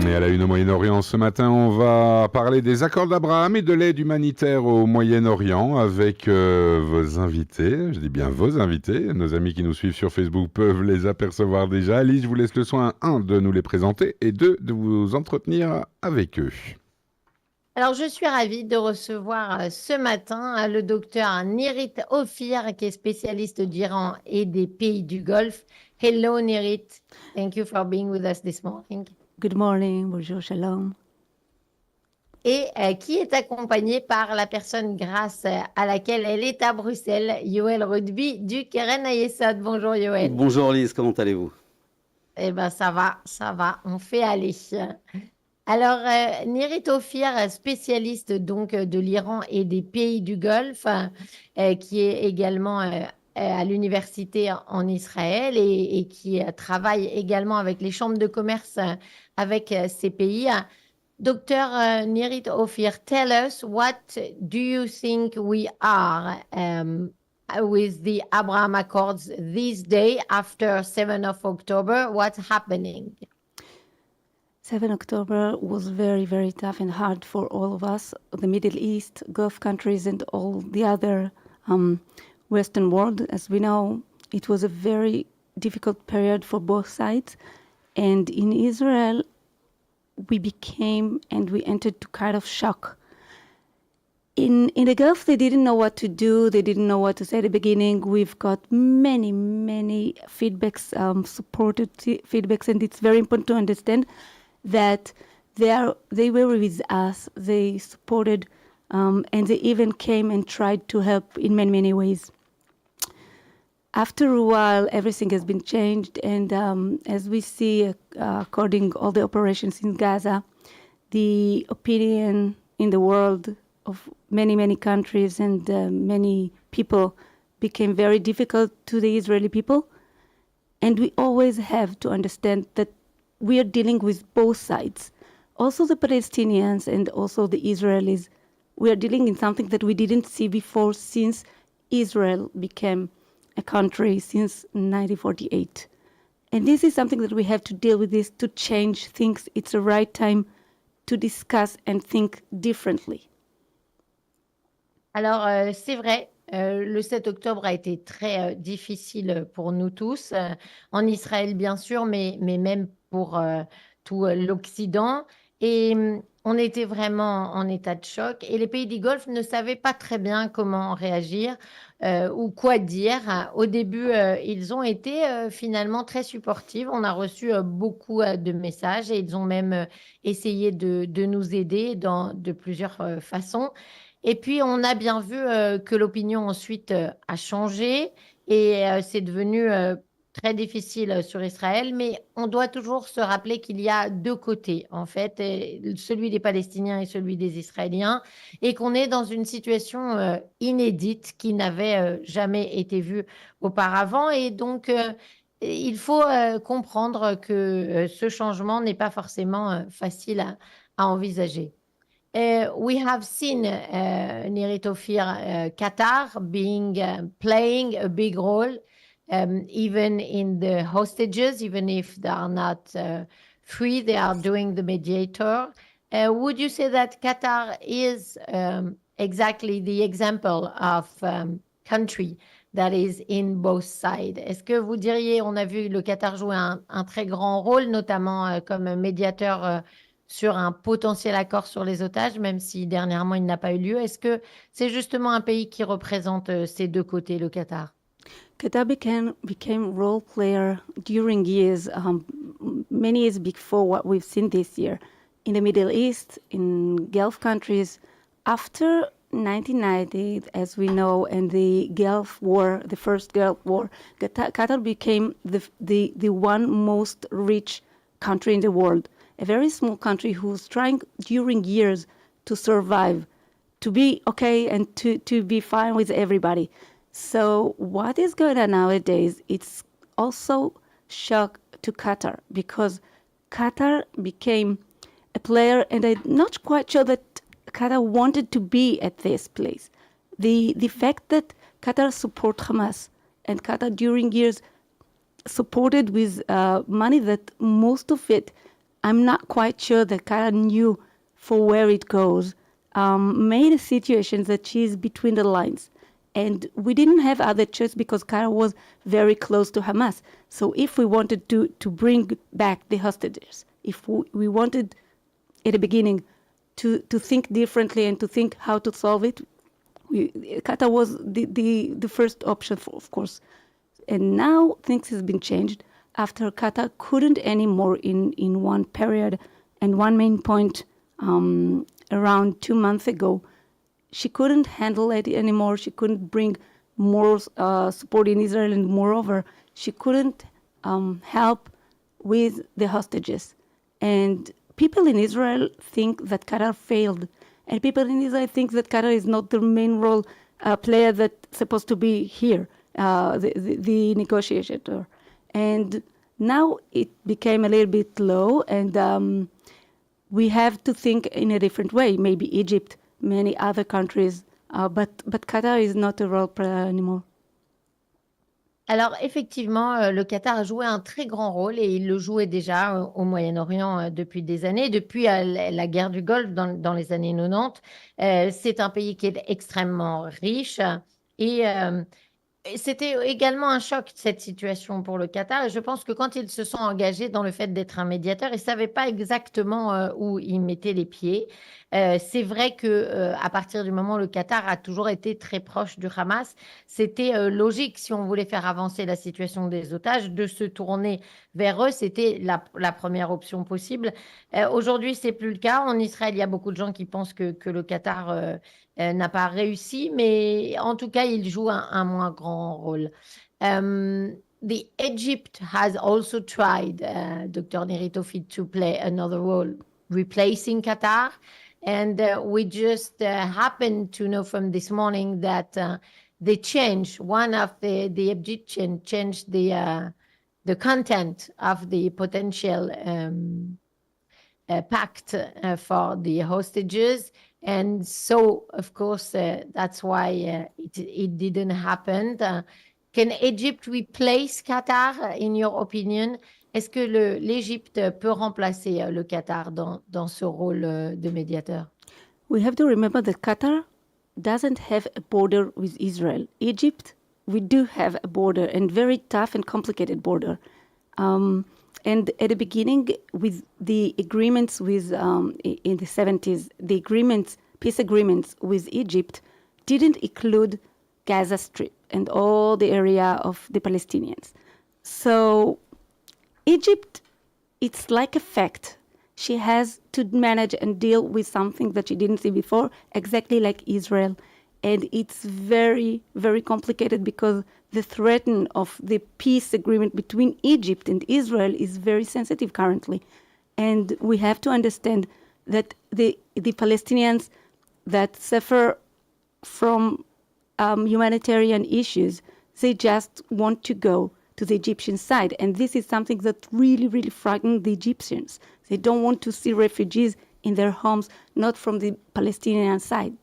Et à la une au Moyen Orient ce matin, on va parler des accords d'Abraham et de l'aide humanitaire au Moyen Orient avec vos invités. Je dis bien vos invités. Nos amis qui nous suivent sur Facebook peuvent les apercevoir déjà. Alice, je vous laisse le soin, de nous les présenter et de vous entretenir avec eux. Alors, je suis ravie de recevoir ce matin le docteur Nirit Ofir, qui est spécialiste d'Iran et des pays du Golfe. Hello, Nirit. Thank you for being with us this morning. Good morning, bonjour, shalom. Et qui est accompagné par la personne grâce à laquelle elle est à Bruxelles, Yoël Rutbi du Keren Hayessod. Bonjour, Yoël. Bonjour, Lise, comment allez-vous? Eh bien, ça va, on fait aller. Alors, Nirit Ofir, spécialiste donc de l'Iran et des pays du Golfe, qui est également à l'université en Israël et qui travaille également avec les chambres de commerce avec ces pays. Dr. Nirit Ofir, tell us, what do you think we are with the Abraham Accords this day after 7 of October? What's happening? 7 October was very, very tough and hard for all of us, the Middle East, Gulf countries, and all the other Western world. As we know, it was a very difficult period for both sides. And in Israel, we entered to kind of shock. In the Gulf, they didn't know what to do. They didn't know what to say at the beginning. We've got many, many feedbacks, supported feedbacks, and it's very important to understand that they were with us, they supported, and they even came and tried to help in many, many ways. After a while, everything has been changed, and as we see, according to all the operations in Gaza, the opinion in the world of many, many countries and many people became very difficult to the Israeli people. And we always have to understand that we are dealing with both sides. Also the Palestinians and also the Israelis. We are dealing in something that we didn't see before since Israel became a country since 1948. And this is something that we have to deal with this to change things. It's the right time to discuss and think differently. Alors, c'est vrai, le 7 octobre a été très difficile pour nous tous, en Israël bien sûr, mais même pour tout l'Occident. Et on était vraiment en état de choc. Et les pays du Golfe ne savaient pas très bien comment réagir ou quoi dire. Au début, ils ont été finalement très supportifs. On a reçu beaucoup de messages et ils ont même essayé de nous aider de plusieurs façons. Et puis, on a bien vu que l'opinion ensuite a changé et c'est devenu très difficile sur Israël. Mais on doit toujours se rappeler qu'il y a deux côtés, en fait, celui des Palestiniens et celui des Israéliens, et qu'on est dans une situation inédite qui n'avait jamais été vue auparavant. Et donc, il faut comprendre que ce changement n'est pas forcément facile à envisager. We have seen Nirit Ofir, Qatar playing a big role, even in the hostages, even if they are not free, they are doing the mediator. Would you say that Qatar is exactly the example of country that is in both sides? Est-ce que vous diriez, on a vu le Qatar jouer un très grand rôle, notamment comme médiateur sur un potentiel accord sur les otages, même si dernièrement il n'a pas eu lieu. Est-ce que c'est justement un pays qui représente ces deux côtés, le Qatar? Qatar became role player during years, many years before what we've seen this year. In the Middle East, in Gulf countries, after 1990, as we know, and the Gulf War, the first Gulf War, Qatar became the one most rich country in the world. A very small country who's trying during years to survive, to be okay and to be fine with everybody. So what is going on nowadays, it's also shock to Qatar because Qatar became a player and I'm not quite sure that Qatar wanted to be at this place. The fact that Qatar support Hamas and Qatar during years supported with money that most of it I'm not quite sure that Qatar knew for where it goes, made a situation that she's between the lines. And we didn't have other choice because Qatar was very close to Hamas. So if we wanted to bring back the hostages, if we wanted at the beginning to think differently and to think how to solve it, Qatar was the first option, of course. And now things has been changed after Qatar couldn't anymore in one period. And one main point around 2 months ago, she couldn't handle it anymore. She couldn't bring more support in Israel, and moreover, she couldn't help with the hostages. And people in Israel think that Qatar failed, and people in Israel think that Qatar is not the main role player that's supposed to be here, the negotiator. And now it became a little bit low, and we have to think in a different way. Maybe Egypt, many other countries, but Qatar is not a role player anymore. Alors, effectivement, le Qatar a joué un très grand rôle et il le jouait déjà au Moyen-Orient depuis des années, depuis la guerre du Golfe dans les années 90. C'est un pays qui est extrêmement riche et c'était également un choc, cette situation pour le Qatar. Et je pense que quand ils se sont engagés dans le fait d'être un médiateur, ils ne savaient pas exactement où ils mettaient les pieds. C'est vrai qu'à partir du moment où le Qatar a toujours été très proche du Hamas, c'était logique, si on voulait faire avancer la situation des otages, de se tourner vers eux. C'était la première option possible. Aujourd'hui, ce n'est plus le cas. En Israël, il y a beaucoup de gens qui pensent que le Qatar n'a pas réussi, mais en tout cas, il joue un moins grand rôle. The Egypt has also tried, Dr. Nirit Ofir, to play another role, replacing Qatar. And we just happened to know from this morning that they changed, one of the Egyptians changed the content of the potential pact for the hostages. And so, of course, that's why it didn't happen. Can Egypt replace Qatar, in your opinion? Est-ce que l'Égypte peut remplacer le Qatar dans ce rôle de médiateur? We have to remember that Qatar doesn't have a border with Israel. Egypt, we do have a border, and very tough and complicated border. And at the beginning, with the agreements with in the 70s, the peace agreements with Egypt didn't include Gaza Strip and all the area of the Palestinians. So Egypt, it's like a fact. She has to manage and deal with something that she didn't see before, exactly like Israel. And it's very, very complicated because the threat of the peace agreement between Egypt and Israel is very sensitive currently. And we have to understand that the Palestinians that suffer from humanitarian issues, they just want to go to the Egyptian side. And this is something that really, really frightened the Egyptians. They don't want to see refugees in their homes, not from the Palestinian side.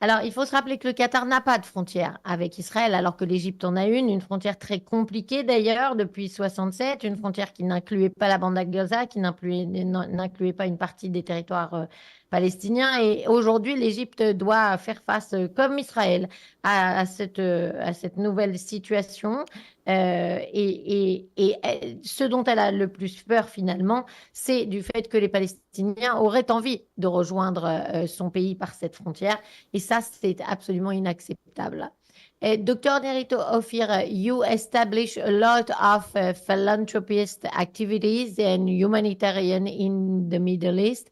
Alors, il faut se rappeler que le Qatar n'a pas de frontière avec Israël, alors que l'Égypte en a une frontière très compliquée d'ailleurs depuis 1967, une frontière qui n'incluait pas la bande de Gaza, qui n'incluait pas une partie des territoires palestiniens. Et aujourd'hui, l'Égypte doit faire face, comme Israël, à cette nouvelle situation. Et ce dont elle a le plus peur finalement, c'est du fait que les Palestiniens auraient envie de rejoindre son pays par cette frontière. Et ça, c'est absolument inacceptable. Dr. Nirit Ofir, you establish a lot of philanthropist activities and humanitarian in the Middle East.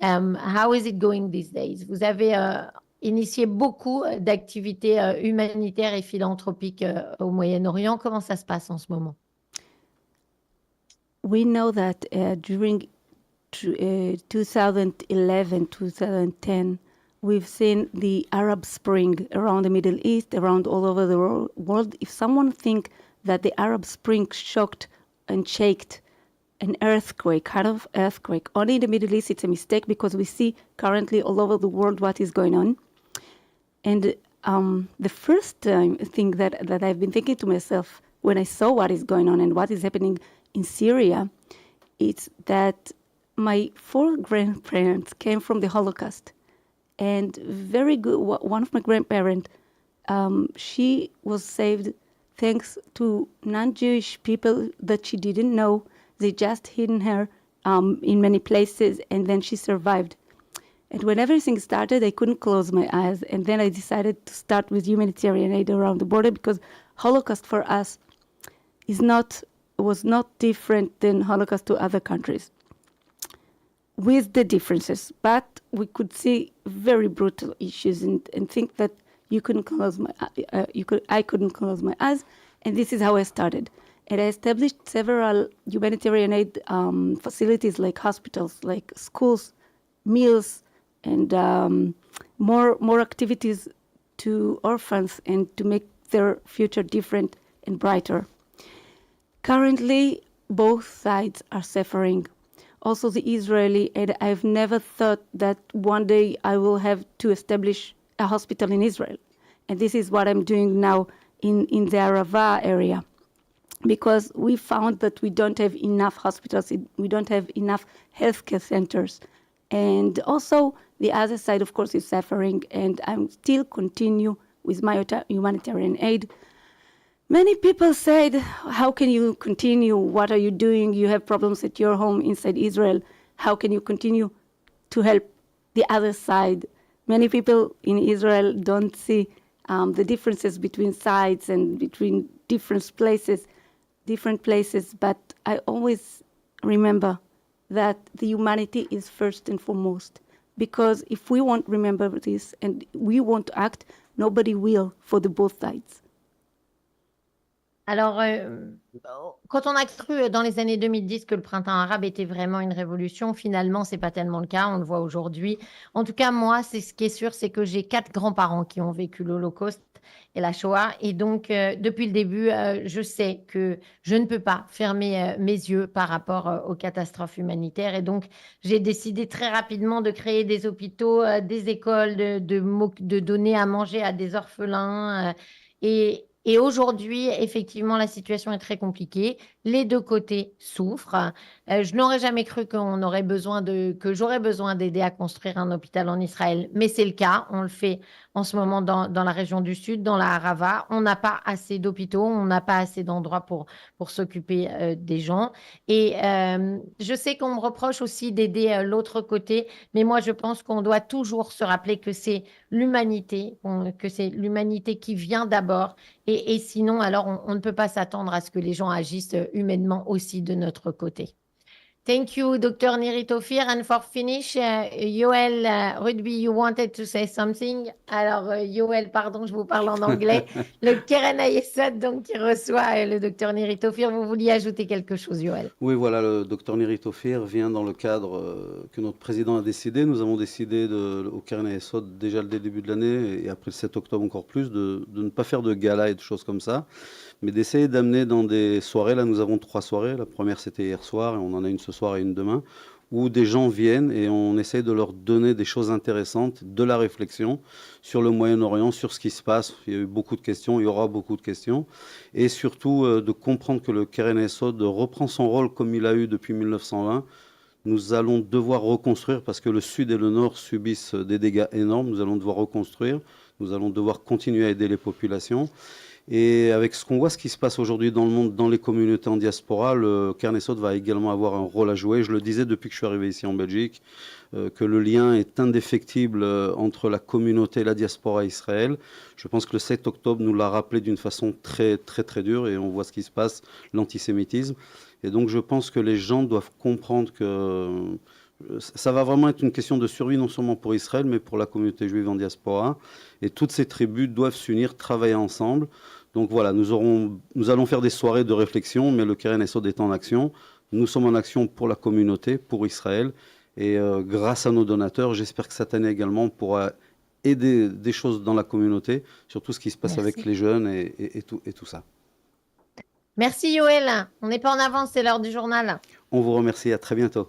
How is it going these days? Vous avez initié beaucoup d'activités humanitaires et philanthropiques au Moyen-Orient. Comment ça se passe en ce moment? We know that during 2011-2010, we've seen the Arab Spring around the Middle East, around all over the world. If someone thinks that the Arab Spring shocked and shaked an earthquake, kind of earthquake, only in the Middle East, it's a mistake because we see currently all over the world what is going on. And the first thing that I've been thinking to myself when I saw what is going on and what is happening in Syria it's that my 4 grandparents came from the Holocaust. And very good, one of my grandparents, she was saved thanks to non-Jewish people that she didn't know. They just hidden her in many places, and then she survived. And when everything started, I couldn't close my eyes. And then I decided to start with humanitarian aid around the border, because Holocaust for us was not different than Holocaust to other countries, with the differences. But we could see very brutal issues and think that I couldn't close my eyes. And this is how I started. And I established several humanitarian aid facilities, like hospitals, like schools, meals, and more activities to orphans and to make their future different and brighter. Currently, both sides are suffering. Also the Israeli, and I've never thought that one day I will have to establish a hospital in Israel. And this is what I'm doing now in the Arava area, because we found that we don't have enough hospitals, we don't have enough healthcare centers. And also the other side, of course, is suffering, and I'm still continue with my humanitarian aid. Many people said, how can you continue? What are you doing? You have problems at your home inside Israel. How can you continue to help the other side? Many people in Israel don't see the differences between sides and between different places, but I always remember that the humanity is first and foremost, because if we won't remember this and we won't act, nobody will for the both sides. Alors, quand on a cru dans les années 2010 que le printemps arabe était vraiment une révolution, finalement, c'est pas tellement le cas, on le voit aujourd'hui. En tout cas, moi, c'est ce qui est sûr, c'est que j'ai 4 grands-parents qui ont vécu l'Holocauste et la Shoah. Et donc, depuis le début, je sais que je ne peux pas fermer mes yeux par rapport aux catastrophes humanitaires. Et donc, j'ai décidé très rapidement de créer des hôpitaux, des écoles, de donner à manger à des orphelins. Et aujourd'hui, effectivement, la situation est très compliquée. Les deux côtés souffrent. Je n'aurais jamais cru que j'aurais besoin d'aider à construire un hôpital en Israël, mais c'est le cas. On le fait en ce moment dans la région du Sud, dans la Harava. On n'a pas assez d'hôpitaux, on n'a pas assez d'endroits pour s'occuper des gens. Et je sais qu'on me reproche aussi d'aider l'autre côté, mais moi, je pense qu'on doit toujours se rappeler que c'est l'humanité, qui vient d'abord. Et sinon, alors, on ne peut pas s'attendre à ce que les gens agissent humainement aussi de notre côté. Thank you, Dr. Nirit Ofir. And for finish, Yoël, Rutbi, you wanted to say something. Alors, Yoël, pardon, je vous parle en anglais. Le Keren Hayessod, donc, qui reçoit le Dr. Nirit Ofir. Vous vouliez ajouter quelque chose, Yoël? Oui, voilà, le Dr. Nirit Ofir vient dans le cadre que notre président a décidé. Nous avons décidé au Keren Hayessod déjà dès le début de l'année, et après le 7 octobre encore plus, de ne pas faire de gala et de choses comme ça, mais d'essayer d'amener dans des soirées. Là, nous avons 3 soirées. La première, c'était hier soir, et on en a une ce soir et une demain, où des gens viennent et on essaye de leur donner des choses intéressantes, de la réflexion sur le Moyen Orient, sur ce qui se passe. Il y a eu beaucoup de questions, il y aura beaucoup de questions, et surtout de comprendre que le Keren Hayessod reprend son rôle comme il a eu depuis 1920. Nous allons devoir reconstruire, parce que le Sud et le Nord subissent des dégâts énormes. Nous allons devoir reconstruire, nous allons devoir continuer à aider les populations. Et avec ce qu'on voit, ce qui se passe aujourd'hui dans le monde, dans les communautés en diaspora, le Keren Hayessod va également avoir un rôle à jouer. Je le disais depuis que je suis arrivé ici en Belgique, que le lien est indéfectible entre la communauté et la diaspora Israël. Je pense que le 7 octobre nous l'a rappelé d'une façon très, très, très dure, et on voit ce qui se passe, l'antisémitisme. Et donc je pense que les gens doivent comprendre que ça va vraiment être une question de survie, non seulement pour Israël, mais pour la communauté juive en diaspora. Et toutes ces tribus doivent s'unir, travailler ensemble. Donc voilà, nous allons faire des soirées de réflexion, mais le Keren Hayessod est en action. Nous sommes en action pour la communauté, pour Israël. Et grâce à nos donateurs, j'espère que cette année également, on pourra aider des choses dans la communauté, sur tout ce qui se passe avec les jeunes et tout ça. Merci Yoël. On n'est pas en avance, c'est l'heure du journal. On vous remercie, à très bientôt.